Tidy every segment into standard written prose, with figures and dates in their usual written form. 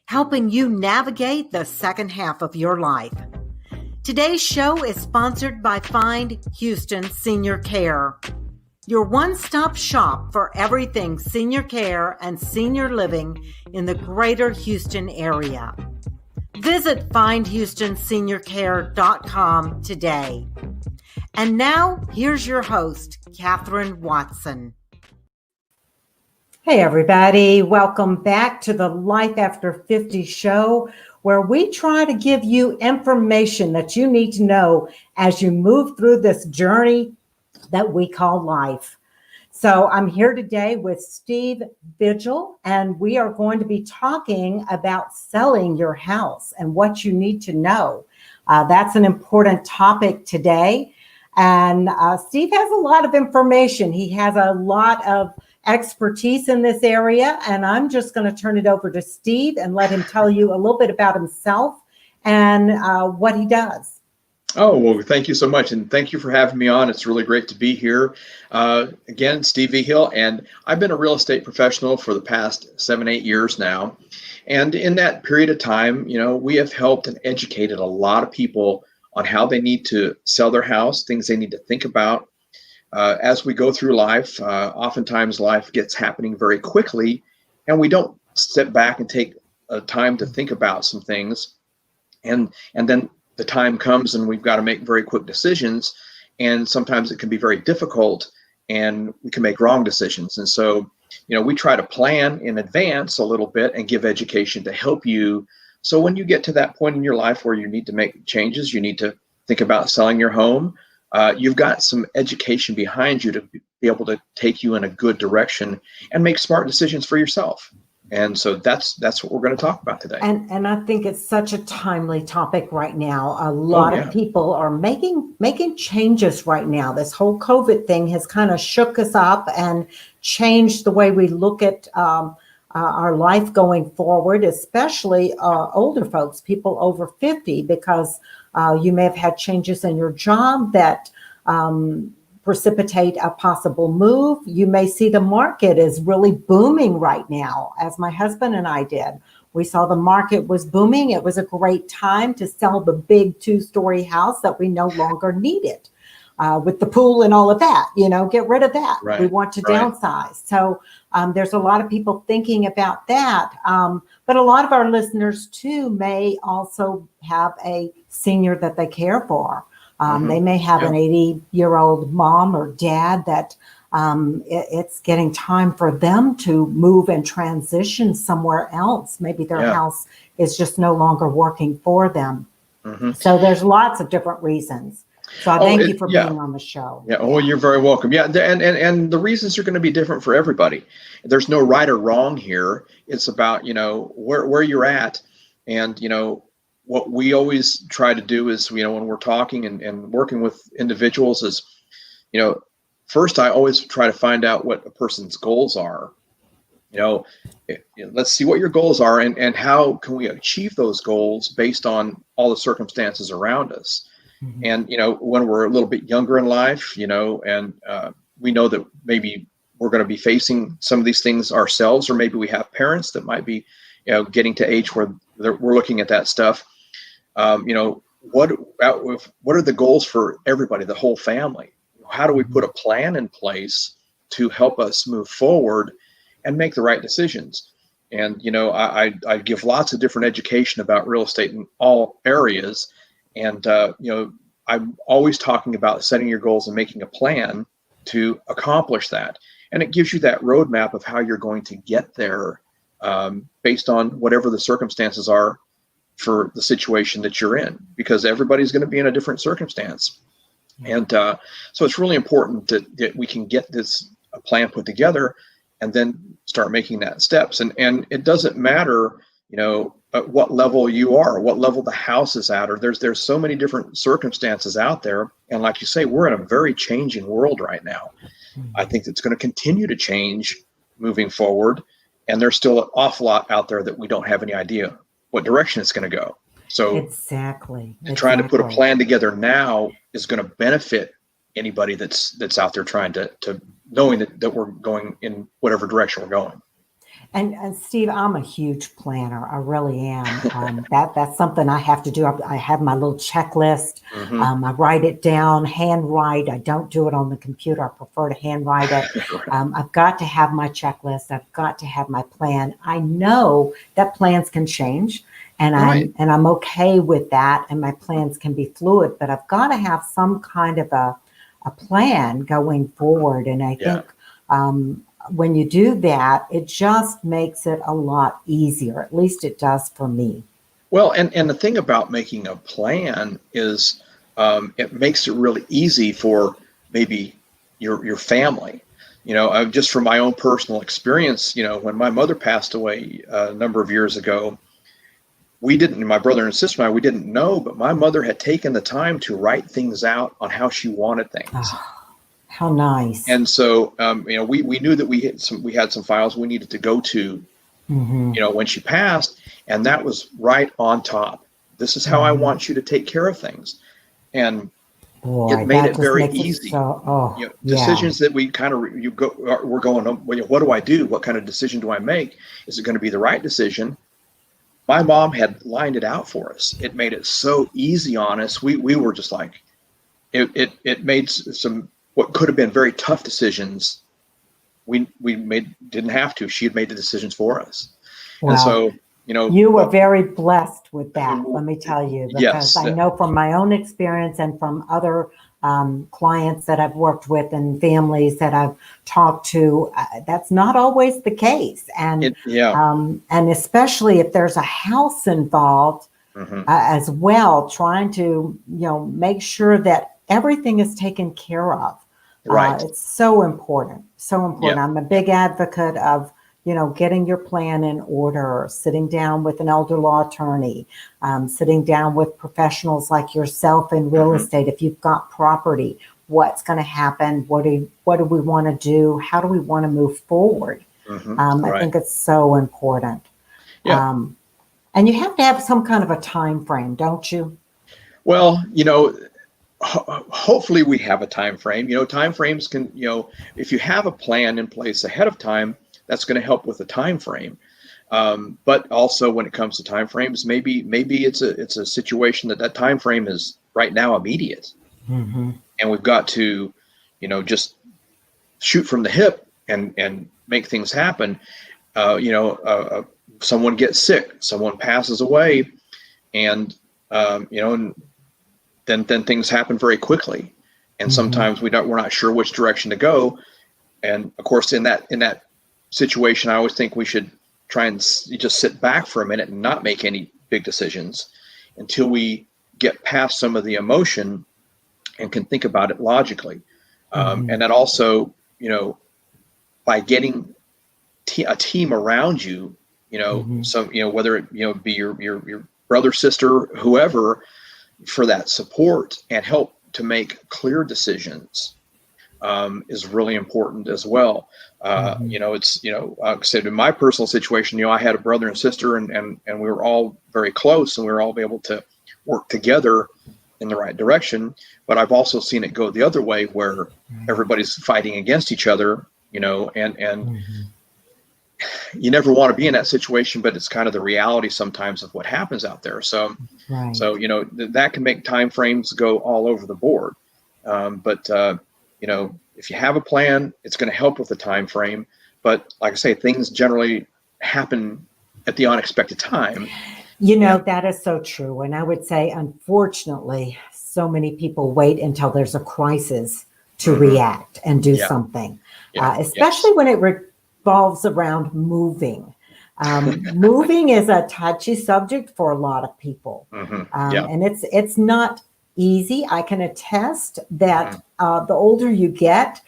helping you navigate the second half of your life. Today's show is sponsored by Find Houston Senior Care, your one-stop shop for everything senior care and senior living in the greater Houston area. Visit findhoustonseniorcare.com today. And now, here's your host, Kathryn Watson. Hey, everybody. Welcome back to the Life After 50 show, where we try to give you information that you need to know as you move through this journey that we call life. So I'm here today with Steve Vigil, and we are going to be talking about selling your house and what you need to know. That's an important topic today. And Steve has a lot of information. He has a lot of expertise in this area, and I'm just going to turn it over to Steve and let him tell you a little bit about himself and what he does. Oh, well, thank you so much. And thank you for having me on. It's really great to be here. Again, Steve Vigil, and I've been a real estate professional for the past 7-8 years now. And in that period of time, we have helped and educated a lot of people on how they need to sell their house, things they need to think about. As we go through life, oftentimes life gets happening very quickly, and we don't step back and take time to think about some things. And then the time comes and we've got to make very quick decisions, and sometimes it can be very difficult and we can make wrong decisions. And so, we try to plan in advance a little bit and give education to help you. So when you get to that point in your life where you need to make changes, you need to think about selling your home, you've got some education behind you to be able to take you in a good direction and make smart decisions for yourself. And so that's what we're going to talk about today. And I think it's such a timely topic right now. A lot of people are making changes right now. This whole COVID thing has kind of shook us up and changed the way we look at our life going forward, especially older folks, people over 50, because you may have had changes in your job that precipitate a possible move. You may see the market is really booming right now, as my husband and I did. We saw the market was booming. It was a great time to sell the big 2-story house that we no longer needed, with the pool and all of that. Get rid of that. Right. We want to downsize. So there's a lot of people thinking about that. But a lot of our listeners too may also have a senior that they care for. They may have an 80-year-old mom or dad that it's getting time for them to move and transition somewhere else. Maybe their house is just no longer working for them. So there's lots of different reasons. So I thank you for being on the show. Yeah. Oh, you're very welcome. Yeah. And the reasons are going to be different for everybody. There's no right or wrong here. It's about, where you're at. And, what we always try to do is, when we're talking and working with individuals is, first, I always try to find out what a person's goals are. Let's see what your goals are and how can we achieve those goals based on all the circumstances around us. And, when we're a little bit younger in life, and we know that maybe we're going to be facing some of these things ourselves, or maybe we have parents that might be, getting to age where we're looking at that stuff. What are the goals for everybody, the whole family? How do we put a plan in place to help us move forward and make the right decisions? And, I give lots of different education about real estate in all areas. And, I'm always talking about setting your goals and making a plan to accomplish that. And it gives you that roadmap of how you're going to get there based on whatever the circumstances are for the situation that you're in, because everybody's going to be in a different circumstance. And so it's really important that we can get this plan put together and then start making that steps. And it doesn't matter, at what level you are, what level the house is at, or there's so many different circumstances out there. And like you say, we're in a very changing world right now. I think it's going to continue to change moving forward. And there's still an awful lot out there that we don't have any idea what direction it's going to go. So exactly. Trying to put a plan together now is going to benefit anybody that's out there trying to knowing that we're going in whatever direction we're going. And Steve, I'm a huge planner. I really am. That's something I have to do. I have my little checklist. I write it down, handwrite. I don't do it on the computer. I prefer to handwrite it. I've got to have my checklist. I've got to have my plan. I know that plans can change, and I'm okay with that. And my plans can be fluid, but I've got to have some kind of a plan going forward. And I think when you do that, it just makes it a lot easier. At least it does for me. Well, and the thing about making a plan is it makes it really easy for maybe your family. Just from my own personal experience, when my mother passed away a number of years ago, my brother and sister and I, we didn't know, but my mother had taken the time to write things out on how she wanted things. Oh, how nice. And so, we knew that we had some files we needed to go to, when she passed, and that was right on top. This is how I want you to take care of things. And boy, it made it very easy. Decisions that we kind of, we're going, what do I do? What kind of decision do I make? Is it going to be the right decision? My mom had lined it out for us. It made it so easy on us. We were just like, it made some, what could have been very tough decisions, we didn't have to. She had made the decisions for us. Wow. And so, you were very blessed with that, let me tell you, because I know from my own experience and from other clients that I've worked with and families that I've talked to, that's not always the case. And and especially if there's a house involved as well, trying to, make sure that everything is taken care of. Right. It's so important. So important. Yeah. I'm a big advocate of, getting your plan in order, sitting down with an elder law attorney, sitting down with professionals like yourself in real estate. If you've got property, what's going to happen? What do we want to do? How do we want to move forward? I think it's so important. Yeah. And you have to have some kind of a time frame, don't you? Well, hopefully we have a time frame. Time frames can, if you have a plan in place ahead of time, that's going to help with the time frame. But also when it comes to time frames, maybe it's a situation that time frame is right now immediate, and we've got to, just shoot from the hip and make things happen. Someone gets sick, someone passes away, and and then things happen very quickly, and sometimes we're not sure which direction to go. And of course, in that situation, I always think we should try and just sit back for a minute and not make any big decisions until we get past some of the emotion and can think about it logically. And then also, by getting a team around you, whether it be your brother, sister, whoever, for that support and help to make clear decisions is really important as well. It's, like I said, in my personal situation, I had a brother and sister, and we were all very close, and we were all able to work together in the right direction. But I've also seen it go the other way, where everybody's fighting against each other, and you never want to be in that situation, but it's kind of the reality sometimes of what happens out there. So, that can make time frames go all over the board. But if you have a plan, it's going to help with the time frame. But like I say, things generally happen at the unexpected time. That is so true. And I would say, unfortunately, so many people wait until there's a crisis to react and do something, especially when it revolves around moving. Moving is a touchy subject for a lot of people. And it's not easy. I can attest that the older you get,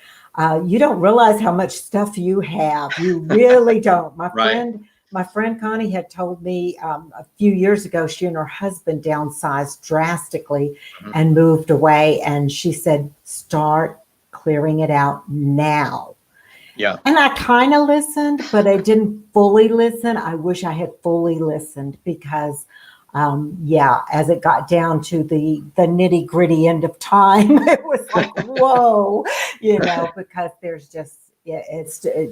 you don't realize how much stuff you have. You really don't. My friend Connie had told me a few years ago, she and her husband downsized drastically and moved away. And she said, start clearing it out now. Yeah. And I kind of listened, but I didn't fully listen. I wish I had fully listened because, as it got down to the nitty gritty end of time, it was like, whoa, because there's just,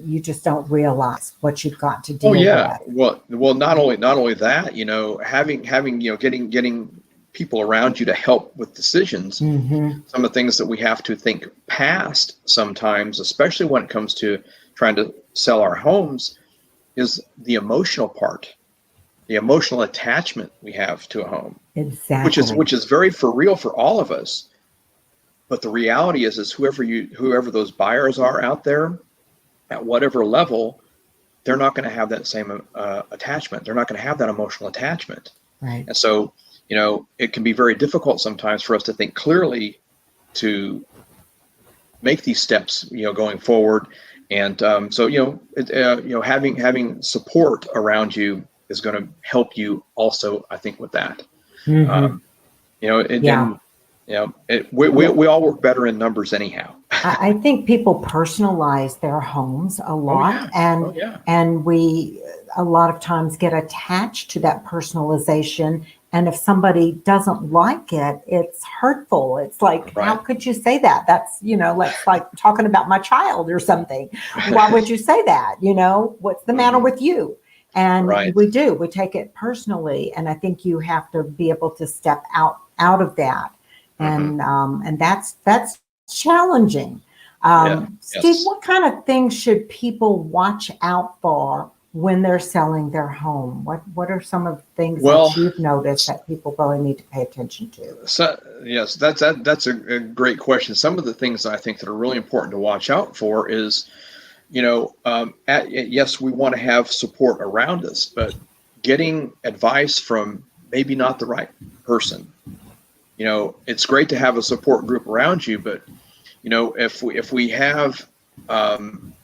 you just don't realize what you've got to Oh deal yeah. with. Well, not only that, having getting people around you to help with decisions. Mm-hmm. Some of the things that we have to think past sometimes, especially when it comes to trying to sell our homes, is the emotional part, the emotional attachment we have to a home, Exactly. which is very for real for all of us. But the reality is whoever those buyers are out there at whatever level, they're not going to have that same attachment. They're not going to have that emotional attachment. Right. And so, it can be very difficult sometimes for us to think clearly to make these steps, going forward. And having support around you is going to help you also, I think, with that. Mm-hmm. We all work better in numbers anyhow. I think people personalize their homes a lot, and we a lot of times get attached to that personalization. And if somebody doesn't like it, it's hurtful. It's like, Right. How could you say that? That's, like talking about my child or something. Why would you say that? What's the matter with you? And Right. we take it personally. And I think you have to be able to step out of that. And that's challenging. Steve, Yes. what kind of things should people watch out for when they're selling their home? What are some of the things that you've noticed that people really need to pay attention to? So, yes, that's a great question. Some of the things I think that are really important to watch out for is, yes, we want to have support around us, but getting advice from maybe not the right person. It's great to have a support group around you, but if we have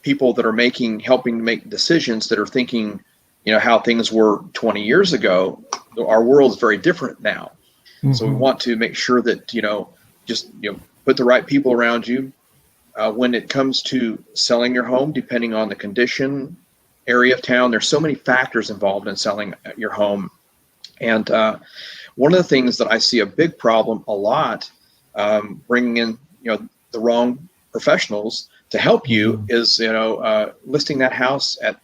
people that are helping make decisions that are thinking, how things were 20 years ago, our world is very different now. Mm-hmm. So we want to make sure that, put the right people around you. When it comes to selling your home, depending on the condition, area of town, there's so many factors involved in selling your home. And one of the things that I see a big problem a lot, bringing in, the wrong professionals to help you is, listing that house at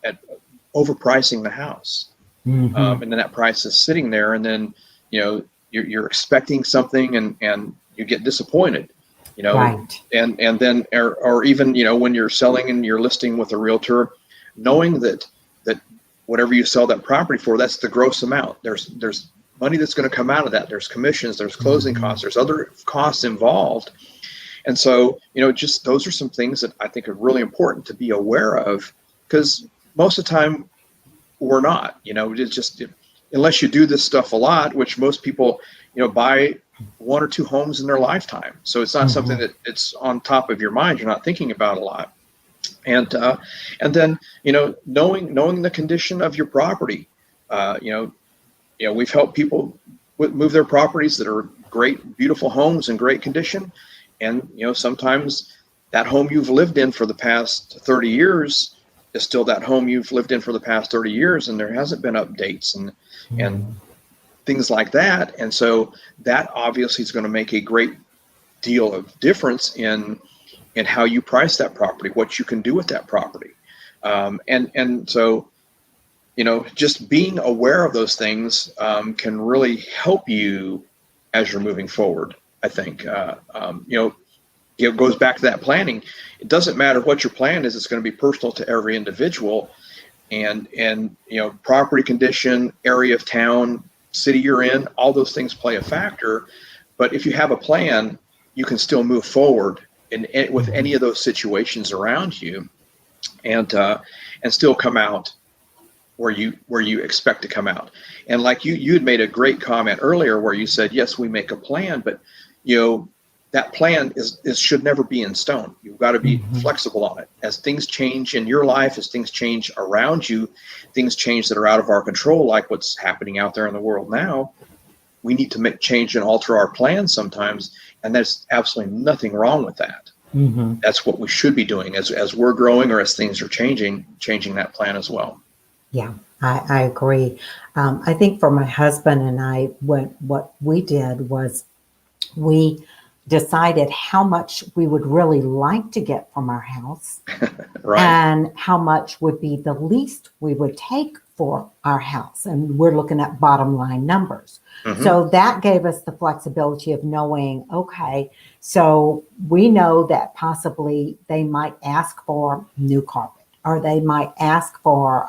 overpricing the house. And then that price is sitting there, and then, you're expecting something and you get disappointed, Right. and then, or even, when you're selling and you're listing with a realtor, knowing that whatever you sell that property for, that's the gross amount. There's money that's going to come out of that. There's commissions, there's closing costs, there's other costs involved. And so, just those are some things that I think are really important to be aware of, because most of the time we're not, it's just, unless you do this stuff a lot, which most people, buy one or two homes in their lifetime. So it's not something that it's on top of your mind. You're not thinking about a lot. And then, knowing the condition of your property, we've helped people move their properties that are great, beautiful homes in great condition. And, sometimes that home you've lived in for the past 30 years is still that home you've lived in for the past 30 years. And there hasn't been updates and things like that. And so that obviously is going to make a great deal of difference in how you price that property, what you can do with that property. And so, just being aware of those things can really help you as you're moving forward, I think. It goes back to that planning. It doesn't matter what your plan is. It's going to be personal to every individual. And property condition, area of town, city you're in, all those things play a factor. But if you have a plan, you can still move forward with any of those situations around you, and still come out where you expect to come out. And like you had made a great comment earlier where you said, yes, we make a plan, but that plan should never be in stone. You've got to be flexible on it. As things change in your life, as things change around you, things change that are out of our control, like what's happening out there in the world now. We need to make change and alter our plans sometimes, and there's absolutely nothing wrong with that. That's what we should be doing as we're growing or as things are changing that plan as well. Yeah, I agree. I think for my husband and I, what we did was we decided how much we would really like to get from our house Right. and how much would be the least we would take for our house. And we're looking at bottom line numbers. Mm-hmm. So that gave us the flexibility of knowing, okay, so we know that possibly they might ask for new carpet, or they might ask for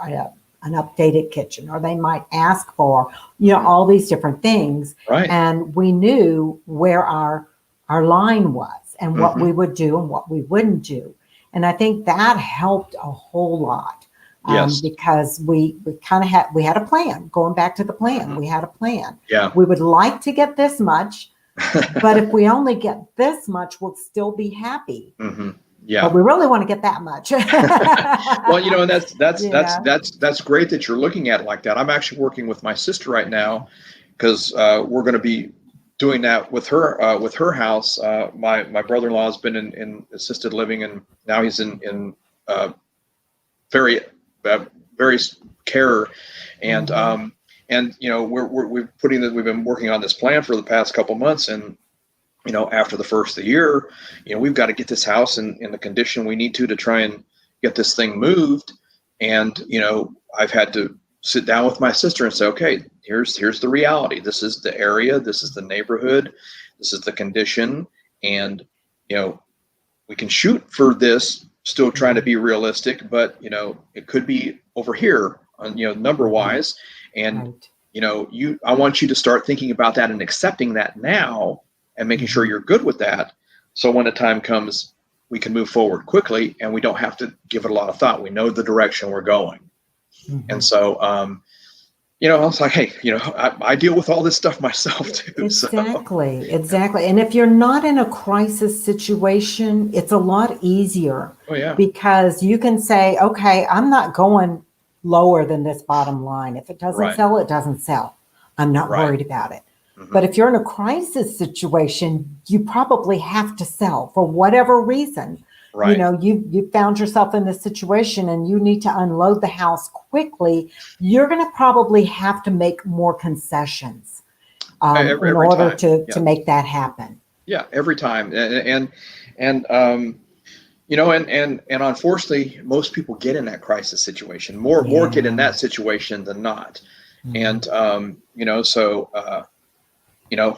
an updated kitchen, or they might ask for, all these different things. Right. And we knew where our line was and what we would do and what we wouldn't do. And I think that helped a whole lot. Yes. Because we kind of had a plan. Going back to the plan, we had a plan. Yeah. We would like to get this much, but if we only get this much, we'll still be happy. Yeah. But we really want to get that much. Well, and that's great that you're looking at it like that. I'm actually working with my sister right now because we're going to be doing that with her house. My brother-in-law has been in assisted living, and now he's in very care, and we've been working on this plan for the past couple months, and after the first of the year, we've got to get this house in the condition we need to try and get this thing moved. And I've had to sit down with my sister and say, okay, here's the reality. This is the area, this is the neighborhood, this is the condition, and we can shoot for this, still trying to be realistic, but it could be over here on number wise, and right. I want you to start thinking about that and accepting that now and making sure you're good with that, so when the time comes we can move forward quickly and we don't have to give it a lot of thought. We know the direction we're going. And so I was like, hey, I deal with all this stuff myself too. Exactly. And if you're not in a crisis situation, it's a lot easier. Oh, yeah. Because you can say, okay, I'm not going lower than this bottom line. If it doesn't sell, it doesn't sell. I'm not worried about it. But if you're in a crisis situation, you probably have to sell for whatever reason. Right. You found yourself in this situation and you need to unload the house quickly. You're going to probably have to make more concessions in order to make that happen. Yeah, every time. And unfortunately, most people get in that crisis situation. More get in that situation than not. And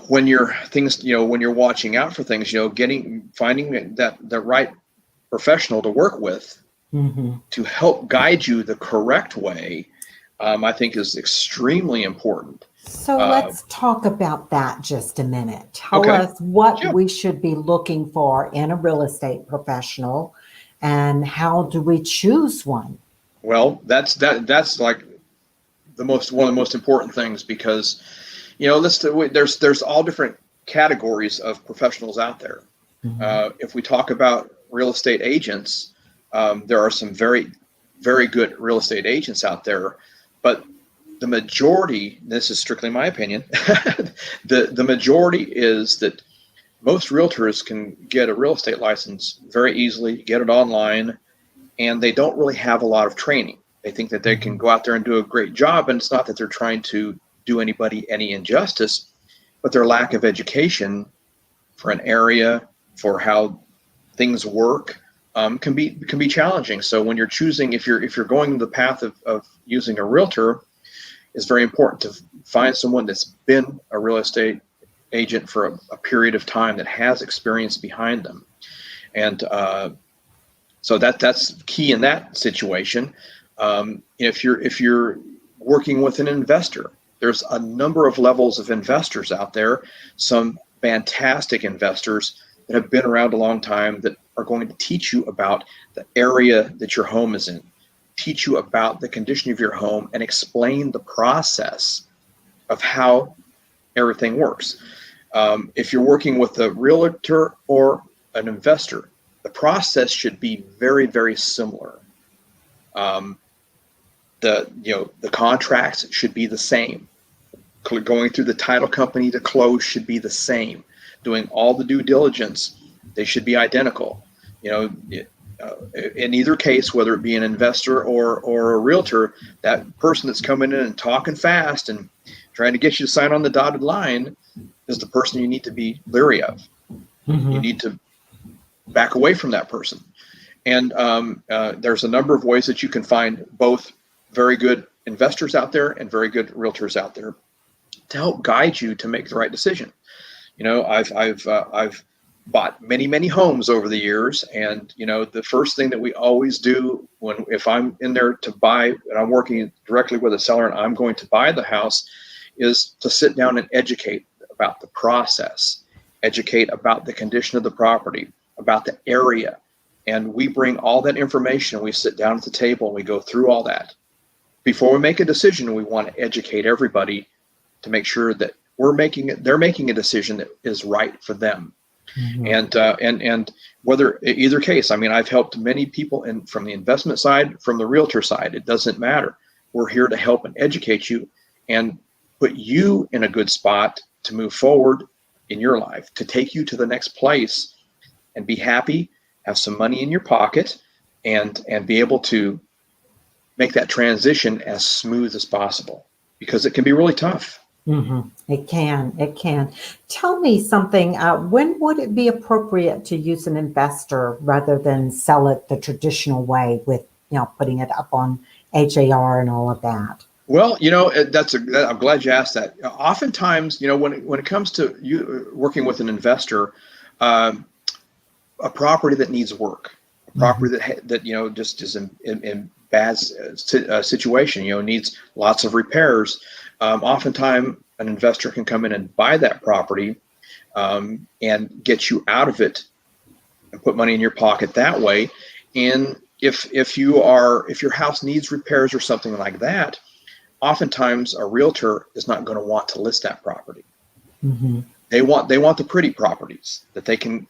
when you're watching out for things, finding the right professional to work with to help guide you the correct way, I think is extremely important. So let's talk about that just a minute. Tell us what we should be looking for in a real estate professional, and how do we choose one? Well, that's like one of the most important things, because there's all different categories of professionals out there. If we talk about real estate agents, there are some very, very good real estate agents out there, but the majority, this is strictly my opinion, the majority is that most realtors can get a real estate license very easily, get it online, and they don't really have a lot of training. They think that they can go out there and do a great job, and it's not that they're trying to do anybody any injustice, but their lack of education for an area, for how things work, can be challenging. So when you're choosing, if you're going the path of using a realtor, it's very important to find someone that's been a real estate agent for a period of time, that has experience behind them. And so that's key in that situation. If you're working with an investor, there's a number of levels of investors out there, some fantastic investors that have been around a long time, that are going to teach you about the area that your home is in, teach you about the condition of your home, and explain the process of how everything works. If you're working with a realtor or an investor, the process should be very, very similar. The contracts should be the same. Going through the title company to close should be the same. Doing all the due diligence, they should be identical. In either case, whether it be an investor or a realtor, that person that's coming in and talking fast and trying to get you to sign on the dotted line is the person you need to be leery of. You need to back away from that person. And there's a number of ways that you can find both very good investors out there and very good realtors out there to help guide you to make the right decision. You know, I've bought many homes over the years, and you know, the first thing that we always do if I'm in there to buy and I'm working directly with a seller and I'm going to buy the house, is to sit down and educate about the process, educate about the condition of the property, about the area. And we bring all that information, we sit down at the table and we go through all that. Before we make a decision, we want to educate everybody to make sure that they're making a decision that is right for them. And whether either case, I mean, I've helped many people from the investment side, from the realtor side, it doesn't matter. We're here to help and educate you and put you in a good spot to move forward in your life, to take you to the next place and be happy, have some money in your pocket, and be able to make that transition as smooth as possible, because it can be really tough. It can. Tell me something. When would it be appropriate to use an investor rather than sell it the traditional way with, you know, putting it up on HAR and all of that? Well, you know, I'm glad you asked that. Oftentimes, you know, when it comes to you working with an investor, a property that needs work, a property that you know just is in bad situation, you know, needs lots of repairs. Oftentimes, an investor can come in and buy that property and get you out of it and put money in your pocket that way. And if your house needs repairs or something like that, oftentimes a realtor is not going to want to list that property. They want the pretty properties that they can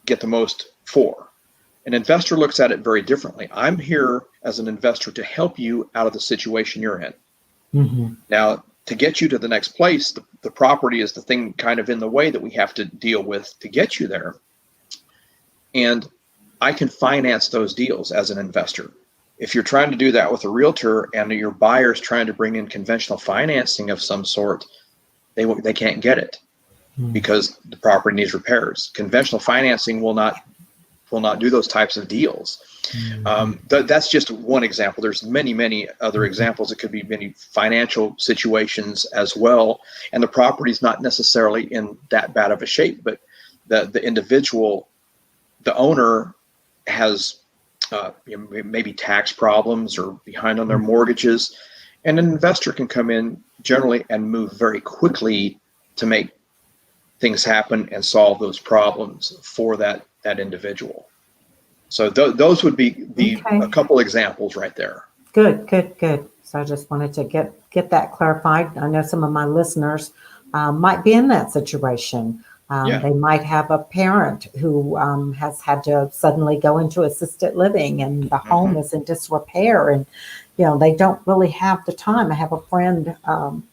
get the most for. An investor looks at it very differently. I'm here as an investor to help you out of the situation you're in. Now, to get you to the next place, the property is the thing kind of in the way that we have to deal with to get you there. And I can finance those deals as an investor. If you're trying to do that with a realtor and your buyer's trying to bring in conventional financing of some sort, they can't get it because the property needs repairs. Conventional financing will not do those types of deals. That's just one example. There's many other examples. It could be many financial situations as well. And the property's not necessarily in that bad of a shape, but the individual, the owner has maybe tax problems or behind on their mortgages. And an investor can come in generally and move very quickly to make things happen and solve those problems for that individual. So those would be a couple examples right there. Good. So I just wanted to get that clarified. I know some of my listeners might be in that situation. They might have a parent who has had to suddenly go into assisted living and the home is in disrepair, and you know, they don't really have the time. I have a friend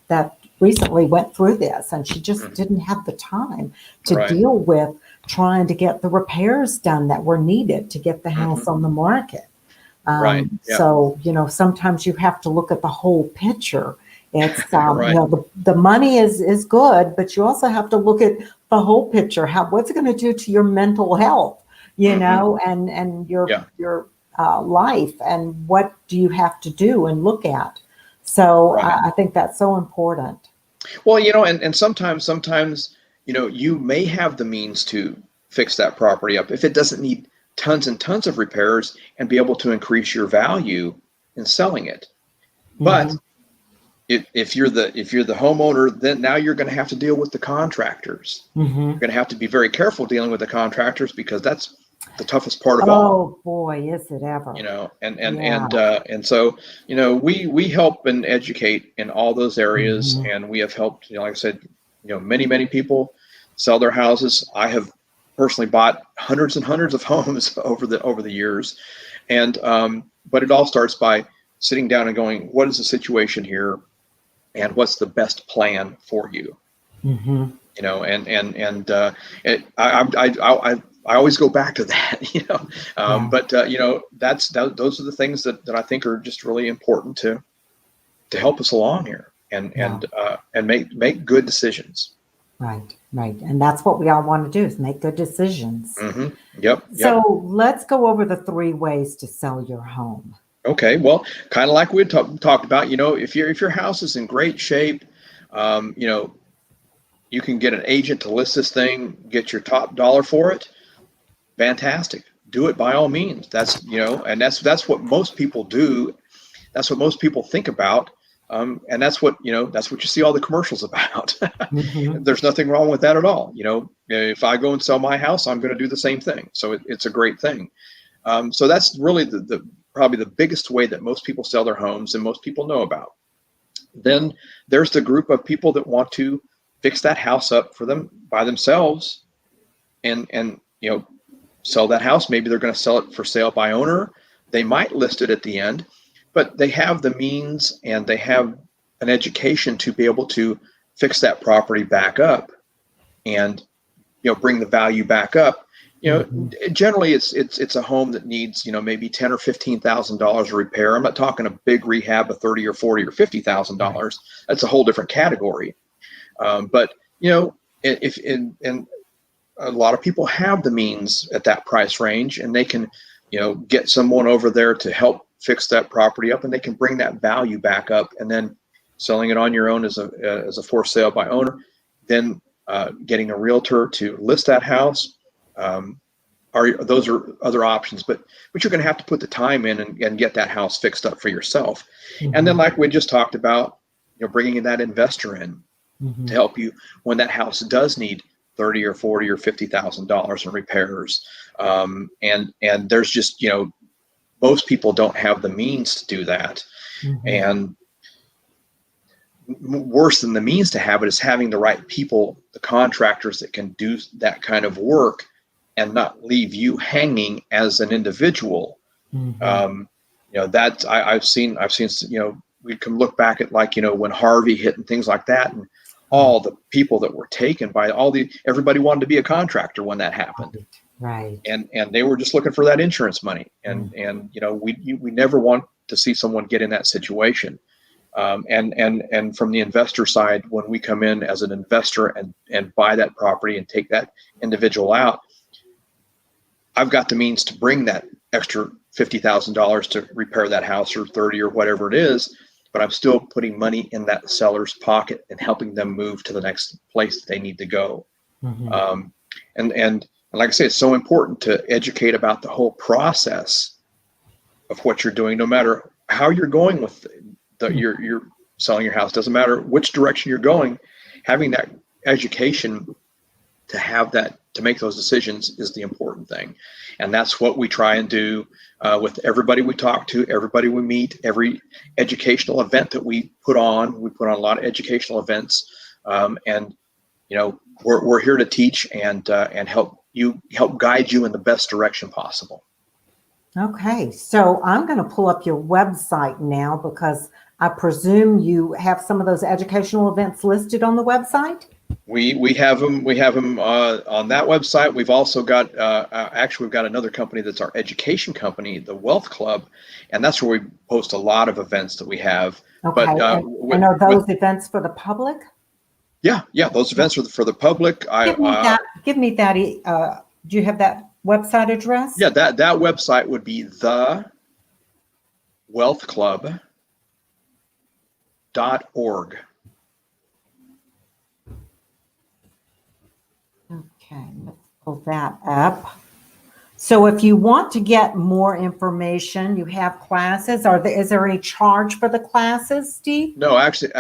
that recently went through this, and she just didn't have the time to deal with trying to get the repairs done that were needed to get the house on the market. So, you know, sometimes you have to look at the whole picture. It's, you know, the money is good, but you also have to look at the whole picture. What's it going to do to your mental health, you know, and your life, and what do you have to do and look at? So I think that's so important. Well, you know, and sometimes, you know, you may have the means to fix that property up if it doesn't need tons and tons of repairs and be able to increase your value in selling it. But if you're the homeowner, then now you're going to have to deal with the contractors. You're going to have to be very careful dealing with the contractors, because that's the toughest part of all. Oh boy, is it ever. You know, and so, you know, we help and educate in all those areas, and we have helped, you know, like I said, you know, many people sell their houses. I have personally bought hundreds and hundreds of homes over the years, and but it all starts by sitting down and going, what is the situation here, and what's the best plan for you? You know, I always go back to that, you know, but you know, those are the things that I think are just really important to help us along here and make good decisions. Right, right. And that's what we all want to do is make good decisions. Yep. So let's go over the 3 ways to sell your home. Okay. Well, kind of like we talked about, if your house is in great shape, you know, you can get an agent to list this thing, get your top dollar for it. Fantastic. Do it by all means. That's, and that's what most people do. That's what most people think about. And that's what you see all the commercials about. Mm-hmm. There's nothing wrong with that at all. If I go and sell my house, I'm going to do the same thing. So it's a great thing. So that's really the probably the biggest way that most people sell their homes and most people know about. Then there's the group of people that want to fix that house up for them by themselves and sell that house. Maybe they're going to sell it for sale by owner. They might list it at the end, but they have the means and they have an education to be able to fix that property back up and bring the value back up. Generally it's a home that needs maybe $10,000 or $15,000 of repair. I'm not talking a big rehab of $30,000 or $40,000 or $50,000. That's a whole different category. But if and a lot of people have the means at that price range, and they can get someone over there to help fix that property up, and they can bring that value back up, and then selling it on your own as a for sale by owner, then getting a realtor to list that house. Those are other options, but you're going to have to put the time in and get that house fixed up for yourself. Mm-hmm. And then, like we just talked about, bringing that investor in to help you when that house does need $30,000 or $40,000 or $50,000 in repairs. And there's just most people don't have the means to do that. Mm-hmm. And worse than the means to have it is having the right people, the contractors that can do that kind of work and not leave you hanging as an individual. Mm-hmm. That's I've seen we can look back at when Harvey hit and things like that, and all the people that were taken by everybody wanted to be a contractor when that happened. Right. And they were just looking for that insurance money. And we never want to see someone get in that situation. And from the investor side, when we come in as an investor and buy that property and take that individual out, I've got the means to bring that extra $50,000 to repair that house or 30 or whatever it is, but I'm still putting money in that seller's pocket and helping them move to the next place that they need to go. Mm-hmm. And like I say, it's so important to educate about the whole process of what you're doing, no matter how you're going with you're selling your house. Doesn't matter which direction you're going, having that education to have that, to make those decisions is the important thing. And that's what we try and do with everybody we talk to, everybody we meet, every educational event that we put on. We put on a lot of educational events, and we're here to teach and help guide you in the best direction possible. Okay, so I'm going to pull up your website now because I presume you have some of those educational events listed on the website. We have them. We have them on that website. We've also got actually we've got another company that's our education company, the Wealth Club, and that's where we post a lot of events that we have. Okay, and are those events for the public? Yeah, those events are for the public. Give me that. Do you have that website address? Yeah, that website would be thewealthclub.org. Okay, let's pull that up. So if you want to get more information, you have classes. Is there any charge for the classes, Steve? No, actually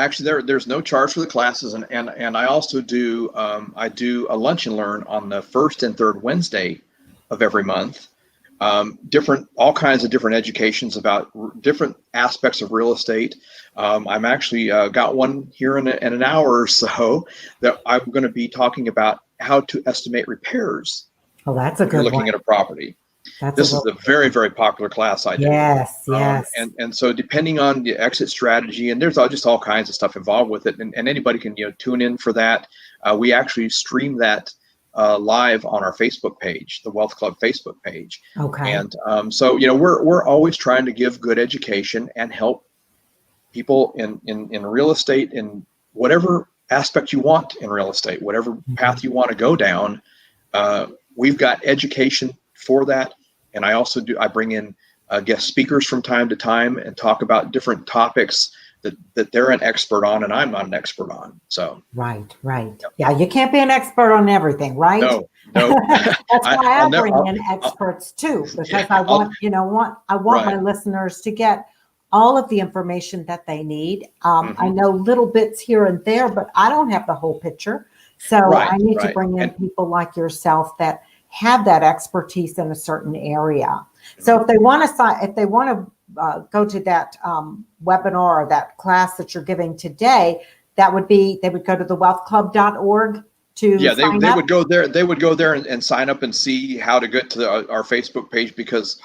there's no charge for the classes, and I also do I do a lunch and learn on the first and third Wednesday of every month. All kinds of different educations about different aspects of real estate. I'm actually got one here in an hour or so that I'm going to be talking about how to estimate repairs. Oh, that's a good one. You're looking at a property. This is a very, very popular class I do. Yes. And so depending on the exit strategy, and there's just all kinds of stuff involved with it, and anybody can tune in for that. We actually stream that live on our Facebook page, the Wealth Club Facebook page. Okay. And so we're always trying to give good education and help people in real estate in whatever aspect you want in real estate, whatever path you want to go down. We've got education for that. And I bring in guest speakers from time to time and talk about different topics that they're an expert on and I'm not an expert on. So right. Yep. Yeah, you can't be an expert on everything, right? No. That's why I bring in experts too, because I want my listeners to get all of the information that they need. I know little bits here and there, but I don't have the whole picture. So I need to bring in people like yourself that have that expertise in a certain area. So if they want to go to that webinar or that class that you're giving today, they would go to thewealthclub.org to sign up. They would go there and sign up and see how to get to our Facebook page, because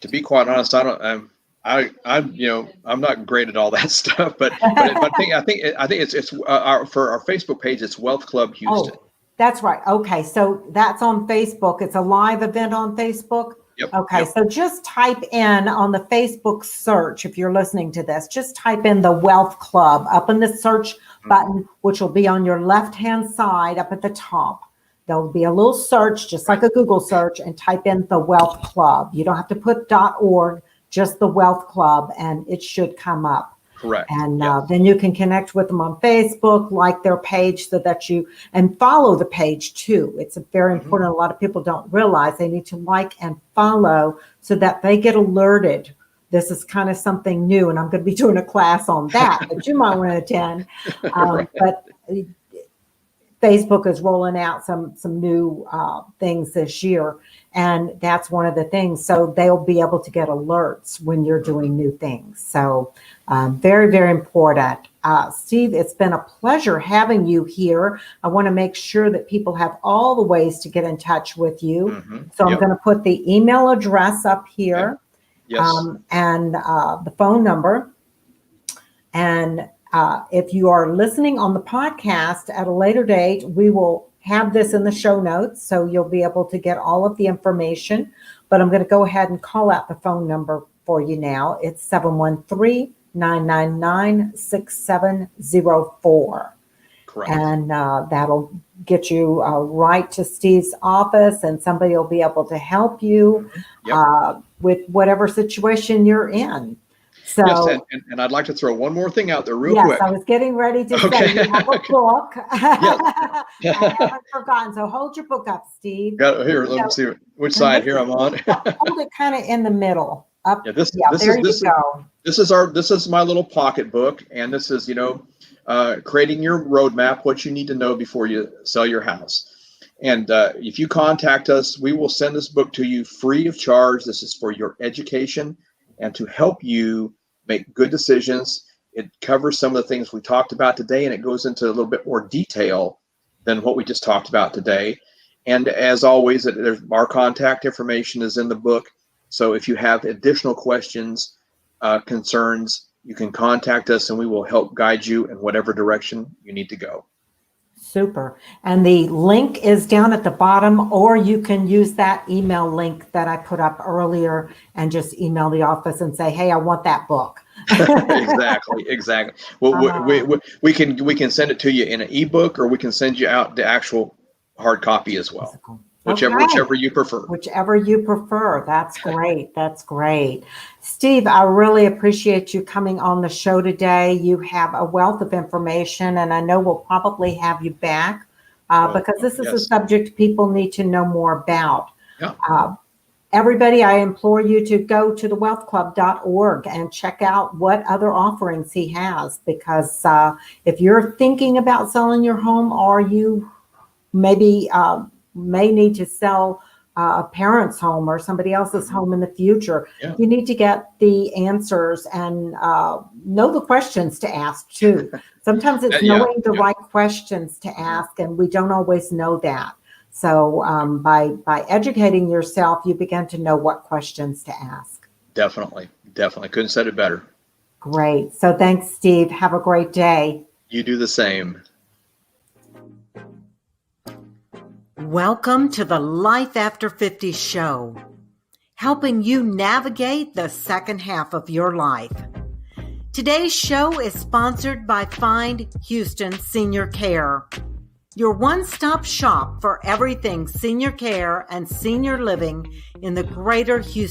to be quite honest, I'm not great at all that stuff, but I think it's for our Facebook page, it's Wealth Club Houston. Oh, that's right. Okay, so that's on Facebook. It's a live event on Facebook. Yep. Okay, Yep. So just type in on the Facebook search, if you're listening to this, just type in the Wealth Club up in the search button, which will be on your left-hand side up at the top. There'll be a little search, just like a Google search, and type in the Wealth Club. You don't have to put .org, just the Wealth Club, and it should come up. Correct. And then you can connect with them on Facebook, like their page, and follow the page too. It's very important. A lot of people don't realize they need to like and follow so that they get alerted. This is kind of something new, and I'm going to be doing a class on that that you might want to attend. But Facebook is rolling out some new things this year, and that's one of the things. So they'll be able to get alerts when you're doing new things. So very, very important. Steve, it's been a pleasure having you here. I want to make sure that people have all the ways to get in touch with you. So I'm going to put the email address up here, and the phone number. And if you are listening on the podcast at a later date, we will have this in the show notes, so you'll be able to get all of the information. But I'm going to go ahead and call out the phone number for you now. It's 713-999-6704. Correct. And that'll get you right to Steve's office, and somebody will be able to help you with whatever situation you're in. So, yes, and I'd like to throw one more thing out there real quick. Yes, I was getting ready to say you have a book. I haven't forgotten. So hold your book up, Steve. Here, let me see which side here I'm on. Hold it kind of in the middle. Up. Yeah, there you go. This is my little pocket book, and this is creating your roadmap, what you need to know before you sell your house. And if you contact us, we will send this book to you free of charge. This is for your education and to help you make good decisions. It covers some of the things we talked about today, and it goes into a little bit more detail than what we just talked about today. And as always, our contact information is in the book. So if you have additional questions, concerns, you can contact us, and we will help guide you in whatever direction you need to go. Super. And the link is down at the bottom, or you can use that email link that I put up earlier and just email the office and say, hey, I want that book. Exactly. Well, we can send it to you in an ebook, or we can send you out the actual hard copy as well. Whichever you prefer. Whichever you prefer. That's great. That's great. Steve, I really appreciate you coming on the show today. You have a wealth of information, and I know we'll probably have you back because this is a subject people need to know more about. Yeah. Everybody, I implore you to go to thewealthclub.org and check out what other offerings he has, because if you're thinking about selling your home, or you maybe may need to sell a parent's home or somebody else's home in the future, you need to get the answers and know the questions to ask too. Sometimes it's knowing the right questions to ask, and we don't always know that. So by educating yourself, you begin to know what questions to ask. Definitely. Couldn't have said it better. Great. So thanks, Steve. Have a great day. You do the same. Welcome to the Life After 50 show, helping you navigate the second half of your life. Today's show is sponsored by Find Houston Senior Care, your one-stop shop for everything senior care and senior living in the greater Houston